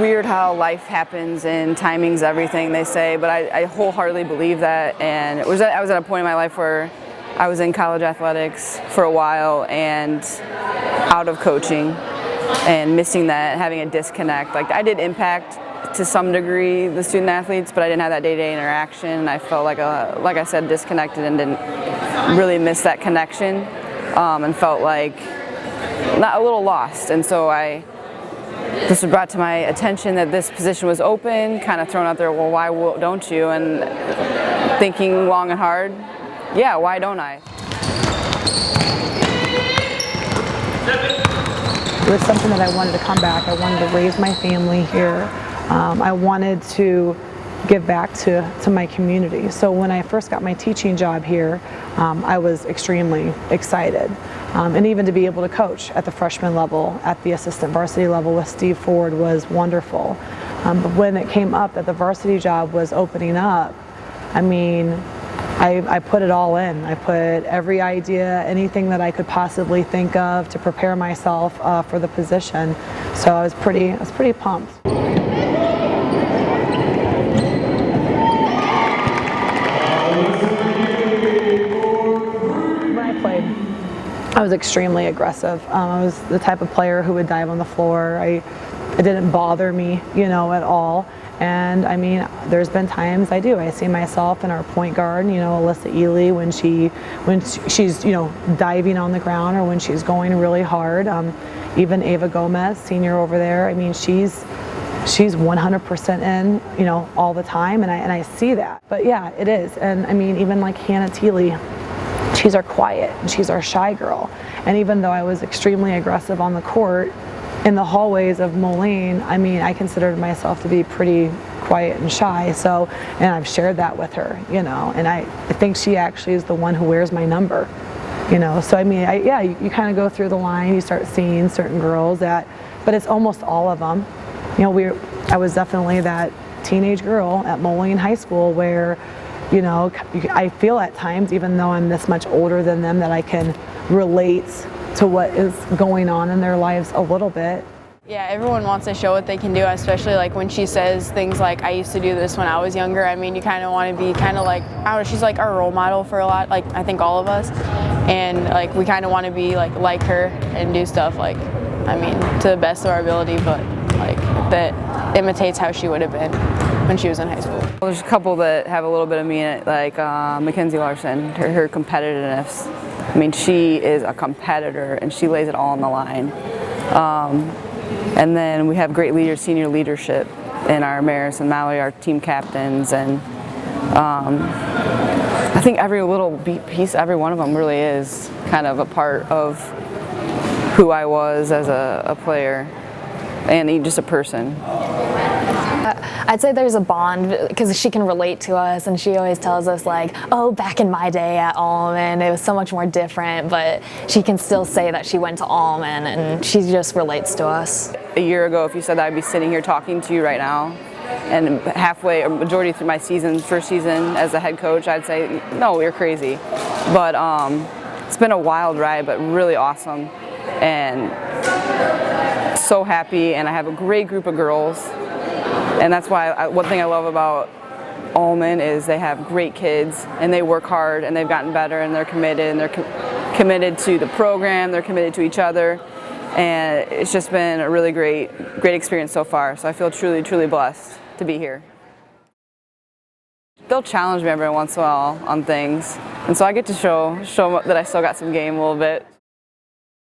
weird how life happens and timing's everything, they say, but I wholeheartedly believe that. And I was at a point in my life where I was in college athletics for a while and out of coaching and missing that, having a disconnect. Like, I did impact to some degree the student athletes, but I didn't have that day-to-day interaction. I felt like I said, disconnected and didn't really miss that connection, and felt like not a little lost. And so this was brought to my attention that this position was open, kind of thrown out there, well, why don't you? And thinking long and hard, yeah, why don't I? It was something that I wanted to come back. I wanted to raise my family here. I wanted to give back to my community. So when I first got my teaching job here, I was extremely excited. And even to be able to coach at the freshman level, at the assistant varsity level with Steve Ford was wonderful. But when it came up that the varsity job was opening up, I mean, I put it all in. I put every idea, anything that I could possibly think of to prepare myself for the position. So I was pretty pumped. I was extremely aggressive. I was the type of player who would dive on the floor. It didn't bother me, at all. And I mean, there's been times I see myself in our point guard, Alyssa Ely, when she's diving on the ground or when she's going really hard. Even Ava Gomez, senior over there. I mean, she's 100% in, all the time, and I see that. But yeah, it is. And I mean, even like Hannah Teely, she's our quiet, and she's our shy girl. And even though I was extremely aggressive on the court, in the hallways of Moline, I mean, I considered myself to be pretty quiet and shy. So, and I've shared that with her, and I think she actually is the one who wears my number, So I mean, you kind of go through the line, you start seeing certain girls but it's almost all of them. I was definitely that teenage girl at Moline High School where, I feel at times, even though I'm this much older than them, that I can relate to what is going on in their lives a little bit. Yeah, everyone wants to show what they can do, especially like when she says things like, I used to do this when I was younger. I mean, you kind of want to be kind of like, I don't know, she's like our role model for a lot, like I think all of us. And like we kind of want to be like her and do stuff like, I mean, to the best of our ability, but like that imitates how she would have been when she was in high school. Well, there's a couple that have a little bit of me in it, like Mackenzie Larson, her competitiveness. I mean, she is a competitor and she lays it all on the line. And then we have great leaders, senior leadership in our Maris and Mallory, our team captains, and I think every little piece, every one of them really is kind of a part of who I was as a player and just a person. I'd say there's a bond because she can relate to us, and she always tells us like, oh, back in my day at Allman it was so much more different, but she can still say that she went to Allman, and she just relates to us. A year ago, if you said I'd be sitting here talking to you right now, and halfway, a majority through my first season as a head coach, I'd say, no, you're crazy. But it's been a wild ride, but really awesome, and so happy, and I have a great group of girls. And that's why one thing I love about Allman is they have great kids and they work hard and they've gotten better and they're committed to the program, they're committed to each other, and it's just been a really great experience so far. So I feel truly, truly blessed to be here. They'll challenge me every once in a while on things, and so I get to show that I still got some game a little bit.